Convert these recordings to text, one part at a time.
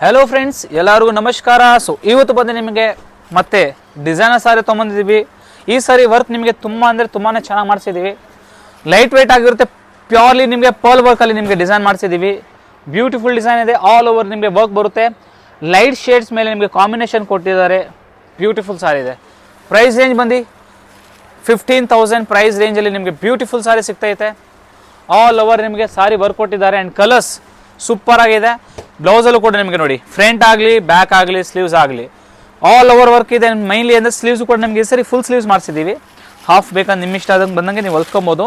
Hello friends, ಎಲ್ಲರಿಗೂ ನಮಸ್ಕಾರ. So ಇವತ್ತು ಬಂದು ನಿಮಗೆ ಮತ್ತೆ ಡಿಸೈನರ್ ಸಾರಿ ತೊಗೊಂಬಂದಿದ್ದೀವಿ. ಈ ಸಾರಿ ವರ್ಕ್ ನಿಮಗೆ ತುಂಬ ಅಂದರೆ ತುಂಬಾ ಚೆನ್ನಾಗಿ ಮಾಡಿಸಿದ್ದೀವಿ. ಲೈಟ್ ವೆಯ್ಟ್ ಆಗಿರುತ್ತೆ. ಪ್ಯೂರ್ಲಿ ನಿಮಗೆ ಪರ್ಲ್ ವರ್ಕಲ್ಲಿ ನಿಮಗೆ ಡಿಸೈನ್ ಮಾಡಿಸಿದ್ದೀವಿ. ಬ್ಯೂಟಿಫುಲ್ ಡಿಸೈನ್ ಇದೆ. ಆಲ್ ಓವರ್ ನಿಮಗೆ ವರ್ಕ್ ಬರುತ್ತೆ. ಲೈಟ್ ಶೇಡ್ಸ್ ಮೇಲೆ ನಿಮಗೆ ಕಾಂಬಿನೇಷನ್ ಕೊಟ್ಟಿದ್ದಾರೆ. ಬ್ಯೂಟಿಫುಲ್ ಸಾರಿ ಇದೆ. ಪ್ರೈಸ್ ರೇಂಜ್ ಬಂದು 15,000 ಪ್ರೈಸ್ ರೇಂಜಲ್ಲಿ ನಿಮಗೆ ಬ್ಯೂಟಿಫುಲ್ ಸಾರಿ ಸಿಗ್ತೈತೆ. ಆಲ್ ಓವರ್ ನಿಮಗೆ ಸಾರಿ ವರ್ಕ್ ಕೊಟ್ಟಿದ್ದಾರೆ ಆ್ಯಂಡ್ ಕಲರ್ಸ್ ಸೂಪರ್ ಆಗಿದೆ. ಬ್ಲೌಸಲ್ಲೂ ಕೂಡ ನಿಮಗೆ ನೋಡಿ, ಫ್ರಂಟ್ ಆಗಲಿ ಬ್ಯಾಕ್ ಆಗಲಿ ಸ್ಲೀವ್ಸ್ ಆಗಲಿ ಆಲ್ ಓವರ್ ವರ್ಕ್ ಇದೆ. ಮೈನ್ಲಿ ಅಂದರೆ ಸ್ಲೀವ್ಸ್ ಕೂಡ ನಿಮಗೆ ಈ ಸರಿ ಫುಲ್ ಸ್ಲೀವ್ಸ್ ಮಾಡಿಸಿದ್ದೀವಿ. ಹಾಫ್ ಬೇಕಂದ್ರೆ ನಿಮ್ಮ ಇಷ್ಟ ಆದಂಗೆ ಬಂದಂಗೆ ನೀವು ಹೊಲ್ಕೊಬೋದು.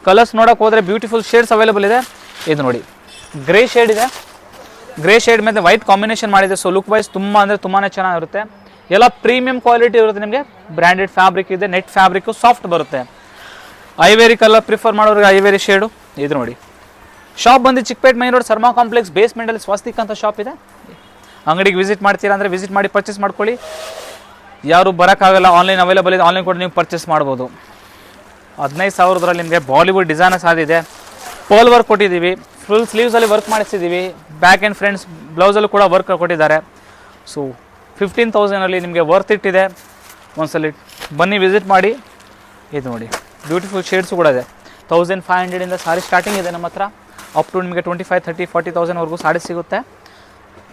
ಕಲರ್ಸ್ ನೋಡೋಕೆ ಹೋದರೆ ಬ್ಯೂಟಿಫುಲ್ ಶೇಡ್ಸ್ ಅವೈಲೇಬಲ್ ಇದೆ. ಇದು ನೋಡಿ, ಗ್ರೇ ಶೇಡ್ ಇದೆ. ಗ್ರೇ ಶೇಡ್ ಮೇಲೆ ವೈಟ್ ಕಾಂಬಿನೇಷನ್ ಮಾಡಿದೆ. ಸೊ ಲುಕ್ ವೈಸ್ ತುಂಬ ಅಂದರೆ ತುಂಬಾ ಚೆನ್ನಾಗಿರುತ್ತೆ. ಎಲ್ಲ ಪ್ರೀಮಿಯಂ ಕ್ವಾಲಿಟಿ ಇರುತ್ತೆ. ನಿಮಗೆ ಬ್ರ್ಯಾಂಡೆಡ್ ಫ್ಯಾಬ್ರಿಕ್ ಇದೆ. ನೆಟ್ ಫ್ಯಾಬ್ರಿಕ್ಕು ಸಾಫ್ಟ್ ಬರುತ್ತೆ. ಐವೇರಿ ಕಲರ್ ಪ್ರಿಫರ್ ಮಾಡೋರಿಗೆ ಐವೇರಿ ಶೇಡು. ಇದು ನೋಡಿ, ಶಾಪ್ ಬಂದು Chickpet main road Sarma complex ಬೇಸ್ಮೆಂಟಲ್ಲಿ ಸ್ವಸ್ತಿಕ್ ಅಂತ ಶಾಪ್ ಇದೆ. ಅಂಗಡಿಗೆ ವಿಸಿಟ್ ಮಾಡ್ತೀರಾ ಅಂದರೆ ವಿಸಿಟ್ ಮಾಡಿ ಪರ್ಚೇಸ್ ಮಾಡ್ಕೊಳ್ಳಿ. ಯಾರು ಬರೋಕ್ಕಾಗಲ್ಲ, ಆನ್ಲೈನ್ ಅವೈಲೇಬಲ್ ಇದೆ. ಆನ್ಲೈನ್ ಕೂಡ ನೀವು ಪರ್ಚೇಸ್ ಮಾಡ್ಬೋದು. 15,000ರಲ್ಲಿ ನಿಮಗೆ ಬಾಲಿವುಡ್ ಡಿಸೈನರ್ಸ್ ಆದಿದೆ. ಪರ್ಲ್ ವರ್ಕ್ ಕೊಟ್ಟಿದ್ದೀವಿ. ಫುಲ್ ಸ್ಲೀವ್ಸಲ್ಲಿ ವರ್ಕ್ ಮಾಡಿಸಿದ್ದೀವಿ. ಬ್ಯಾಕ್ ಆ್ಯಂಡ್ ಫ್ರಂಟ್ಸ್ ಬ್ಲೌಸಲ್ಲೂ ಕೂಡ ವರ್ಕ್ ಕೊಟ್ಟಿದ್ದಾರೆ. ಸೊ 15,000ಅಲ್ಲಿ ನಿಮಗೆ ವರ್ತ್ ಇಟ್ಟಿದೆ. ಒಂದ್ಸಲಿ ಬನ್ನಿ ವಿಸಿಟ್ ಮಾಡಿ. ಇದು ನೋಡಿ, ಬ್ಯೂಟಿಫುಲ್ ಶೇಡ್ಸು ಕೂಡ ಇದೆ. 1500ಇಂದ ಸಾರಿ ಸ್ಟಾರ್ಟಿಂಗ್ ಇದೆ ನಮ್ಮ ಹತ್ರ. ಅಪ್ ಟು ನಿಮಗೆ 25, 30, 40,000ವರೆಗೂ ಸಾರಿ ಸಿಗುತ್ತೆ.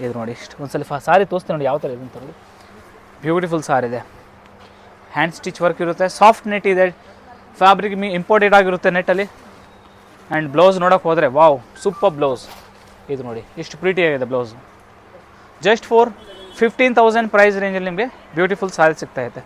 ಇದು ನೋಡಿ, ಇಷ್ಟು ಒಂದ್ಸಲ ಸಾರಿ ತೋರಿಸ್ತೀನಿ ನೋಡಿ ಯಾವ ಥರ ಇದೆ ಅಂತ ನೋಡಿ. ಬ್ಯೂಟಿಫುಲ್ ಸಾರಿ ಇದೆ. ಹ್ಯಾಂಡ್ ಸ್ಟಿಚ್ ವರ್ಕ್ ಇರುತ್ತೆ. ಸಾಫ್ಟ್ ನೆಟ್ ಇದೆ. ಫ್ಯಾಬ್ರಿಕ್ ಇಂಪೋರ್ಟೆಡ್ ಆಗಿರುತ್ತೆ ನೆಟ್ಟಲ್ಲಿ. ಆ್ಯಂಡ್ ಬ್ಲೌಸ್ ನೋಡೋಕೆ ಹೋದರೆ ವಾವ್, ಸೂಪರ್ ಬ್ಲೌಸ್. ಇದು ನೋಡಿ, ಇಷ್ಟು ಪ್ರೀಟಿಯಾಗಿದೆ ಬ್ಲೌಸು. ಜಸ್ಟ್ ಫಾರ್ 15,000 ಪ್ರೈಸ್ ರೇಂಜಲ್ಲಿ ನಿಮಗೆ ಬ್ಯೂಟಿಫುಲ್ ಸಾರಿ ಸಿಗ್ತಾಯಿದೆ.